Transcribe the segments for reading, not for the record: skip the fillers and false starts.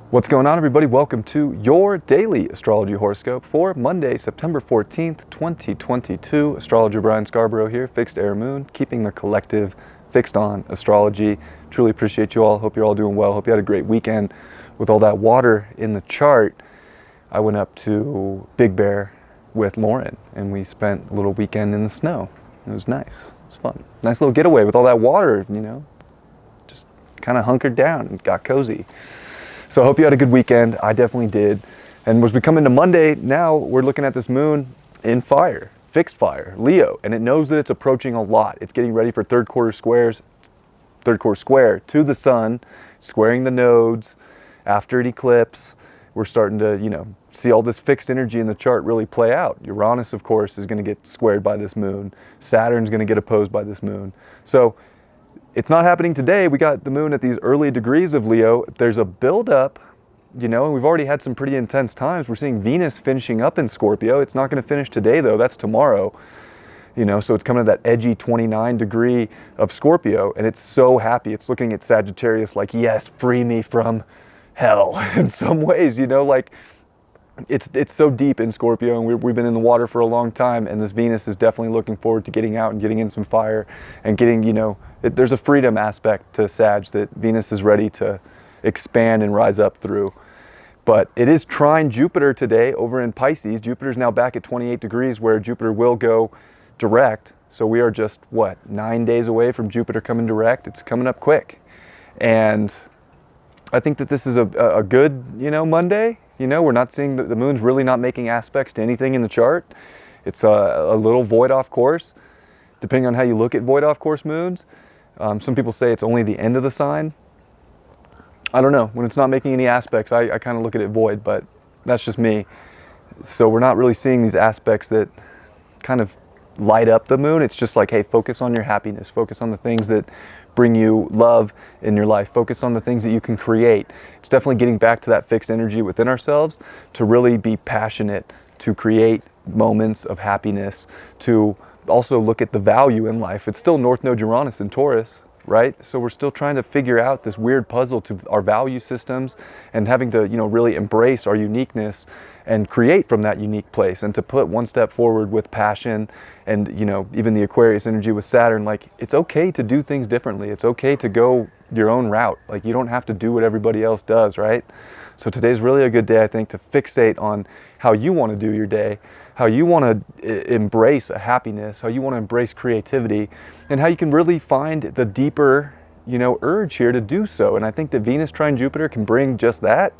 What's going on, everybody? Welcome to your daily astrology horoscope for Monday, September 14th, 2022. Astrologer Brian Scarborough here, Fixed Air Moon, keeping the collective fixed on astrology. Truly appreciate you all. Hope you're all doing well. Hope you had a great weekend with all that water in the chart. I went up to Big Bear with Lauren and we spent a little weekend in the snow. It was nice. It was fun. Nice little getaway with all that water, just kind of hunkered down and got cozy. So I hope you had a good weekend. I definitely did. And as we come into Monday, now we're looking at this moon in fire, fixed fire, Leo, and it knows that it's approaching a lot. It's getting ready for third quarter square to the sun, squaring the nodes after an eclipse. We're starting to, see all this fixed energy in the chart really play out. Uranus, of course, is going to get squared by this moon. Saturn's going to get opposed by this moon. So it's not happening today. We got the moon at these early degrees of Leo. There's a buildup, and we've already had some pretty intense times. We're seeing Venus finishing up in Scorpio. It's not going to finish today, though. That's tomorrow. So it's coming to that edgy 29 degree of Scorpio, and it's so happy. It's looking at Sagittarius like, yes, free me from hell in some ways, It's so deep in Scorpio, and we've been in the water for a long time, and this Venus is definitely looking forward to getting out and getting in some fire and getting, there's a freedom aspect to Sag that Venus is ready to expand and rise up through. But it is trine Jupiter today over in Pisces. Jupiter's now back at 28 degrees where Jupiter will go direct. So we are just, 9 days away from Jupiter coming direct. It's coming up quick. And I think that this is a good, Monday. We're not seeing the moon's really not making aspects to anything in the chart. It's a little void off course, depending on how you look at void off course moons. Some people say it's only the end of the sign. I don't know. When it's not making any aspects, I kind of look at it void, but that's just me. So we're not really seeing these aspects that kind of light up the moon. It's just like, hey, focus on your happiness. Focus on the things that bring you love in your life. Focus on the things that you can create. It's definitely getting back to that fixed energy within ourselves to really be passionate, to create moments of happiness, to also look at the value in life. It's still North Node Uranus in Taurus, right? So we're still trying to figure out this weird puzzle to our value systems and having to, really embrace our uniqueness and create from that unique place and to put one step forward with passion and, even the Aquarius energy with Saturn, like it's okay to do things differently. It's okay to go your own route. Like you don't have to do what everybody else does, right? So today's really a good day, I think, to fixate on how you want to do your day, how you want to embrace a happiness, how you want to embrace creativity, and how you can really find the deeper, urge here to do so. And I think that Venus trine Jupiter can bring just that.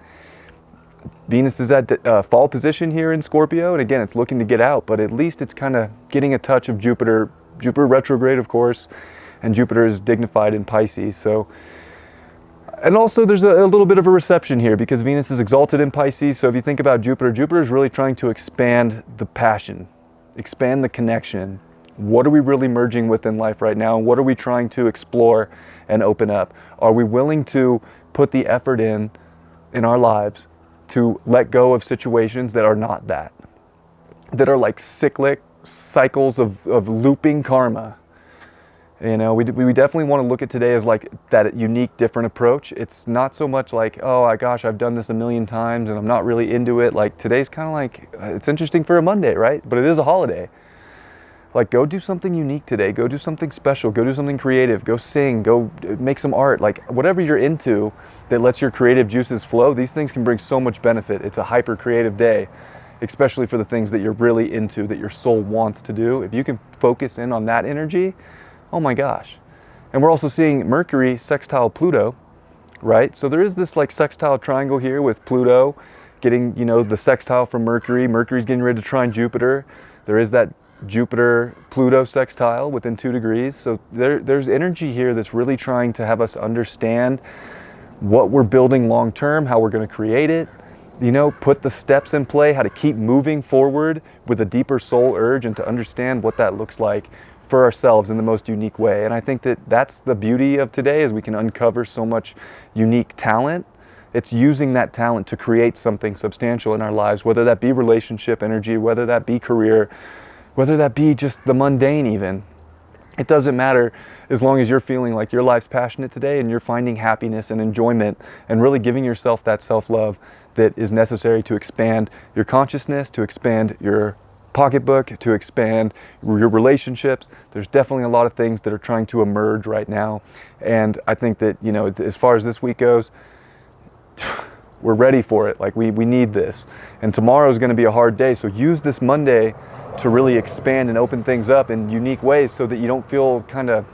Venus is at fall position here in Scorpio, and again, it's looking to get out, but at least it's kind of getting a touch of Jupiter. Jupiter retrograde, of course, and Jupiter is dignified in Pisces. So, and also there's a little bit of a reception here because Venus is exalted in Pisces. So if you think about Jupiter, Jupiter is really trying to expand the passion, expand the connection. What are we really merging with in life right now? And what are we trying to explore and open up? Are we willing to put the effort in our lives to let go of situations that are not that are like cyclic cycles of looping karma? We definitely want to look at today as like that unique, different approach. It's not so much like, oh my gosh, I've done this a million times and I'm not really into it. Like today's kind of like, it's interesting for a Monday, right? But it is a holiday. Like go do something unique today. Go do something special. Go do something creative. Go sing. Go make some art. Like whatever you're into that lets your creative juices flow, these things can bring so much benefit. It's a hyper creative day, especially for the things that you're really into, that your soul wants to do. If you can focus in on that energy, oh my gosh. And we're also seeing Mercury sextile Pluto, right? So there is this like sextile triangle here with Pluto getting, the sextile from Mercury. Mercury's getting ready to trine Jupiter. There is that Jupiter-Pluto sextile within 2 degrees. So there's energy here that's really trying to have us understand what we're building long-term, how we're going to create it, put the steps in play, how to keep moving forward with a deeper soul urge and to understand what that looks like for ourselves in the most unique way. And I think that that's the beauty of today, is we can uncover so much unique talent. It's using that talent to create something substantial in our lives, whether that be relationship energy, whether that be career, whether that be just the mundane even. It doesn't matter as long as you're feeling like your life's passionate today and you're finding happiness and enjoyment and really giving yourself that self-love that is necessary to expand your consciousness, to expand your pocketbook, to expand your relationships. There's definitely a lot of things that are trying to emerge right now. And I think that, you know, as far as this week goes, we're ready for it. Like we need this. And tomorrow is going to be a hard day. So use this Monday to really expand and open things up in unique ways so that you don't feel kind of,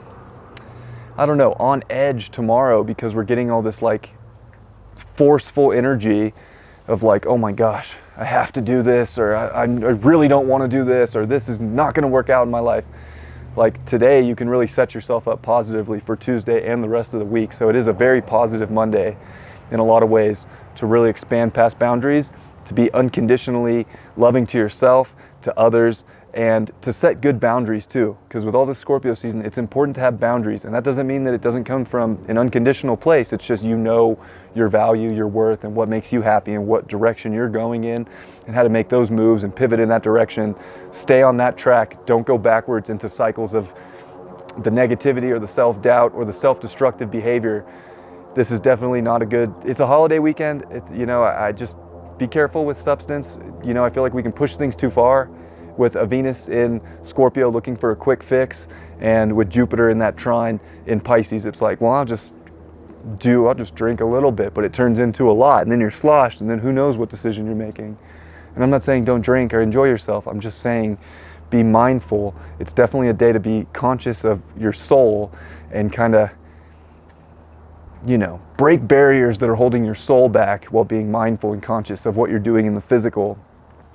I don't know, on edge tomorrow because we're getting all this like forceful energy of like, oh my gosh, I have to do this, or I really don't want to do this, or this is not going to work out in my life. Like today, you can really set yourself up positively for Tuesday and the rest of the week. So it is a very positive Monday in a lot of ways to really expand past boundaries, to be unconditionally loving to yourself, to others, and to set good boundaries too. Because with all this Scorpio season, it's important to have boundaries. And that doesn't mean that it doesn't come from an unconditional place. It's just you know your value, your worth, and what makes you happy and what direction you're going in and how to make those moves and pivot in that direction. Stay on that track. Don't go backwards into cycles of the negativity or the self-doubt or the self-destructive behavior. This is definitely not a good, it's a holiday weekend. It's, you know, I just be careful with substance. You know, I feel like we can push things too far with a Venus in Scorpio looking for a quick fix, and with Jupiter in that trine in Pisces, it's like, well, I'll just drink a little bit, but it turns into a lot, and then you're sloshed, and then who knows what decision you're making. And I'm not saying don't drink or enjoy yourself. I'm just saying be mindful. It's definitely a day to be conscious of your soul and kind of, you know, break barriers that are holding your soul back while being mindful and conscious of what you're doing in the physical,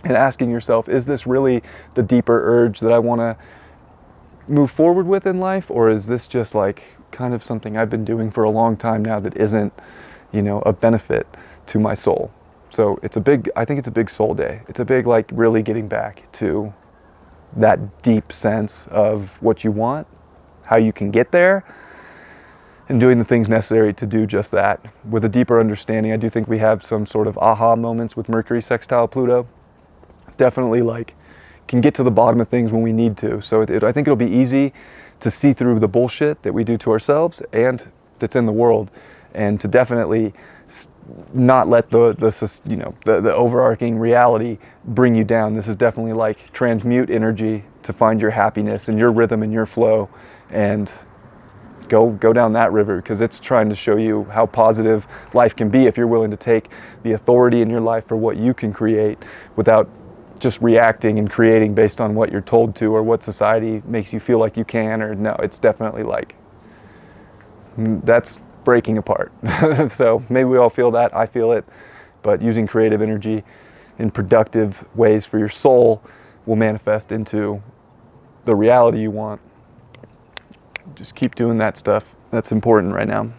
and asking yourself, is this really the deeper urge that I want to move forward with in life? Or is this just like kind of something I've been doing for a long time now that isn't, you know, a benefit to my soul? So I think it's a big soul day. It's a big, like, really getting back to that deep sense of what you want, how you can get there, and doing the things necessary to do just that. With a deeper understanding, I do think we have some sort of aha moments with Mercury sextile Pluto. Definitely like can get to the bottom of things when we need to. So I think it'll be easy to see through the bullshit that we do to ourselves and that's in the world, and to definitely not let the overarching reality bring you down. This is definitely like transmute energy to find your happiness and your rhythm and your flow, and go down that river, because it's trying to show you how positive life can be if you're willing to take the authority in your life for what you can create without just reacting and creating based on what you're told to or what society makes you feel like you can. Or no, it's definitely like, that's breaking apart. So maybe we all feel that, I feel it, but using creative energy in productive ways for your soul will manifest into the reality you want. Just keep doing that stuff. That's important right now.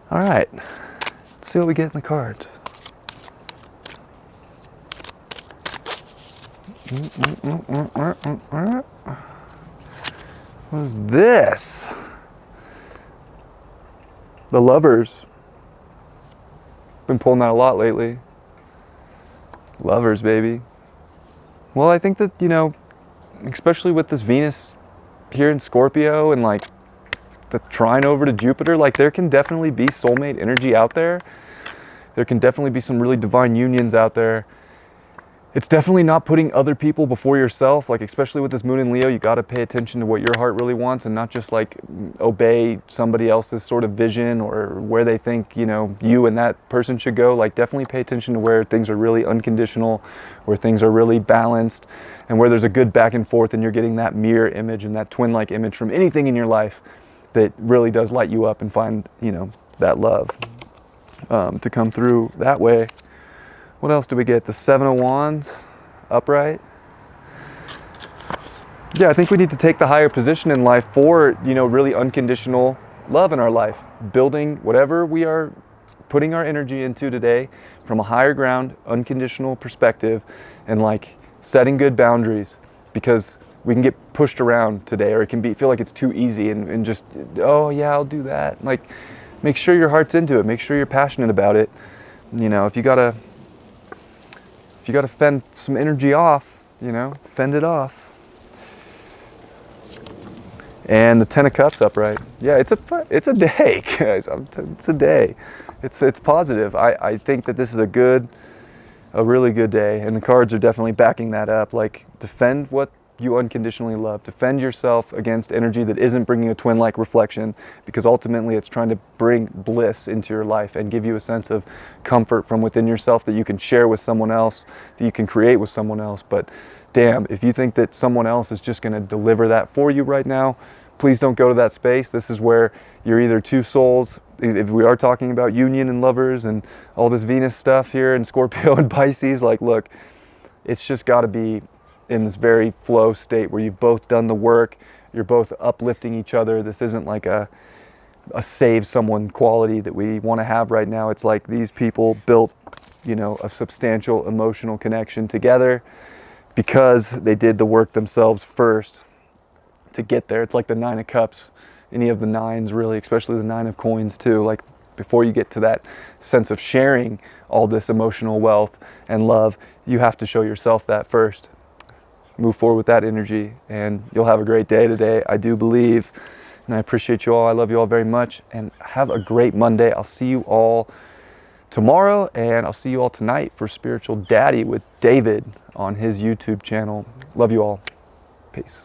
All right, let's see what we get in the cards. What is this? The Lovers. Been pulling that a lot lately. Lovers, baby. Well, I think that, you know, especially with this Venus here in Scorpio and like the trine over to Jupiter, like there can definitely be soulmate energy out there. There can definitely be some really divine unions out there. It's definitely not putting other people before yourself. Like, especially with this moon in Leo, you got to pay attention to what your heart really wants and not just like obey somebody else's sort of vision or where they think, you know, you and that person should go. Like, definitely pay attention to where things are really unconditional, where things are really balanced, and where there's a good back and forth and you're getting that mirror image and that twin-like image from anything in your life that really does light you up and find, you know, that love to come through that way. What else do we get? The Seven of Wands, upright. Yeah, I think we need to take the higher position in life for, you know, really unconditional love in our life. Building whatever we are putting our energy into today from a higher ground, unconditional perspective, and like setting good boundaries, because we can get pushed around today, or it can feel like it's too easy and just, oh yeah, I'll do that. Like, make sure your heart's into it. Make sure you're passionate about it. You know, if you gotta fend some energy off, you know, fend it off. And the 10 of Cups upright. Yeah, it's a day, guys. It's a day. It's positive. I think that this is a really good day, and the cards are definitely backing that up. Like, defend what you unconditionally love. Defend yourself against energy that isn't bringing a twin-like reflection, because ultimately it's trying to bring bliss into your life and give you a sense of comfort from within yourself that you can share with someone else, that you can create with someone else. But damn, if you think that someone else is just going to deliver that for you right now, please don't go to that space. This is where you're either two souls, if we are talking about union and lovers and all this Venus stuff here in Scorpio and Pisces, like, look, it's just got to be in this very flow state where you've both done the work, you're both uplifting each other. This isn't like a save someone quality that we want to have right now. It's like these people built, you know, a substantial emotional connection together because they did the work themselves first to get there. It's like the 9 of Cups, any of the nines really, especially the 9 of Coins too. Like, before you get to that sense of sharing all this emotional wealth and love, you have to show yourself that first. Move forward with that energy, and you'll have a great day today, I do believe. And I appreciate you all. I love you all very much, and have a great Monday. I'll see you all tomorrow, and I'll see you all tonight for Spiritual Daddy with David on his YouTube channel. Love you all. Peace.